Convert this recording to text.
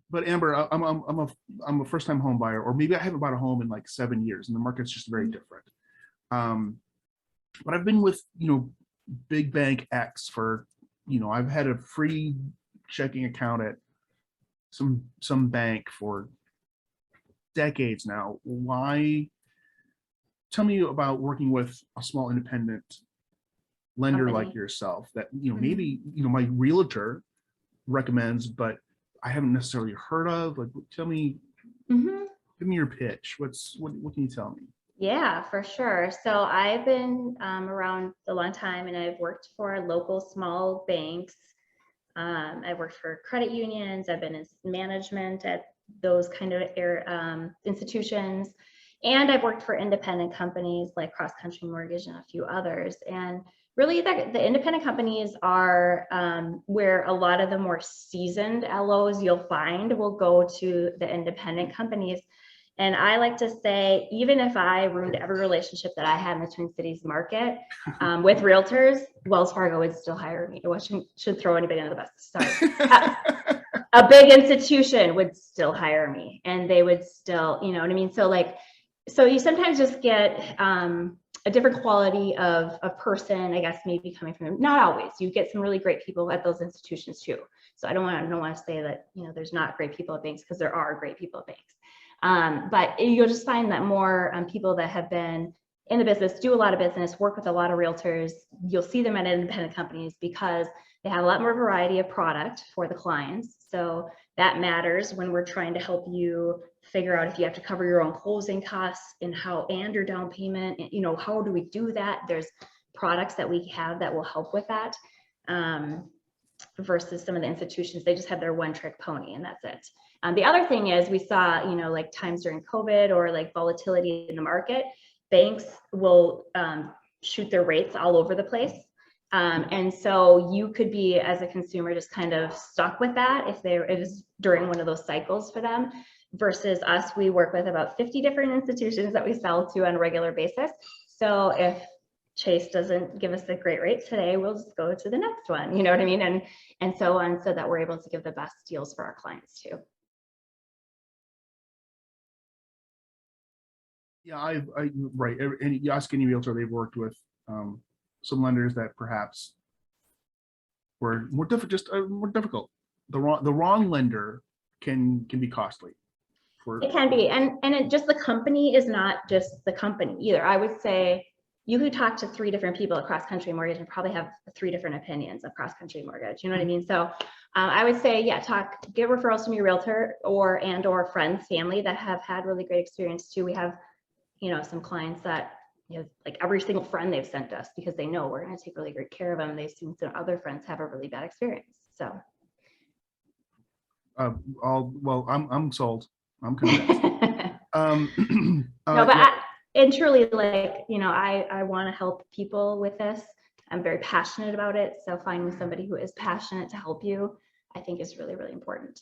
but Amber, I'm a first time home buyer, or maybe I haven't bought a home in like 7 years, and the market's just very different. But I've been with big bank X for I've had a free checking account at some bank for decades now. Why? Tell me about working with a small independent lender like yourself that maybe my realtor recommends, but I haven't necessarily heard of. Like, tell me, give me your pitch. What can you tell me? Yeah, for sure. So I've been around a long time, and I've worked for local small banks. I've worked for credit unions. I've been in management at those kind of institutions, and I've worked for independent companies like Cross Country Mortgage and a few others. And really, the independent companies are where a lot of the more seasoned LOs you'll find will go to the independent companies. And I like to say, even if I ruined every relationship that I had in the Twin Cities market with realtors, Wells Fargo would still hire me. I shouldn't throw anybody under the bus. Sorry. A big institution would still hire me, and they would still, you know what I mean? So you sometimes just get a different quality of a person, I guess, maybe coming from them. Not always. You get some really great people at those institutions too. So I don't want to say that, there's not great people at banks, because there are great people at banks. But you'll just find that more people that have been in the business, do a lot of business, work with a lot of realtors, you'll see them at independent companies because they have a lot more variety of product for the clients. So that matters when we're trying to help you figure out if you have to cover your own closing costs and your down payment, and, how do we do that? There's products that we have that will help with that. Versus some of the institutions, they just have their one trick pony and that's it. The other thing is we saw, like times during COVID or like volatility in the market, banks will shoot their rates all over the place. And so you could be, as a consumer, just kind of stuck with that if it is during one of those cycles for them. Versus us, we work with about 50 different institutions that we sell to on a regular basis. So if Chase doesn't give us the great rates today, we'll just go to the next one, you know what I mean? And so on, so that we're able to give the best deals for our clients too. Yeah, right. And you ask any realtor, they've worked with some lenders that perhaps were more difficult. The wrong lender can be costly. It can be, and just the company is not just the company either. I would say you could talk to 3 different people at Cross Country Mortgage and probably have 3 different opinions of Cross Country Mortgage. You know what I mean? So I would say, yeah, get referrals from your realtor or friends, family that have had really great experience too. We have, some clients that, like every single friend they've sent us because they know we're going to take really great care of them. They've seen some other friends have a really bad experience. So. Well, I'm sold. I'm convinced. No, but and truly, like, I want to help people with this. I'm very passionate about it. So finding somebody who is passionate to help you, I think is really, really important.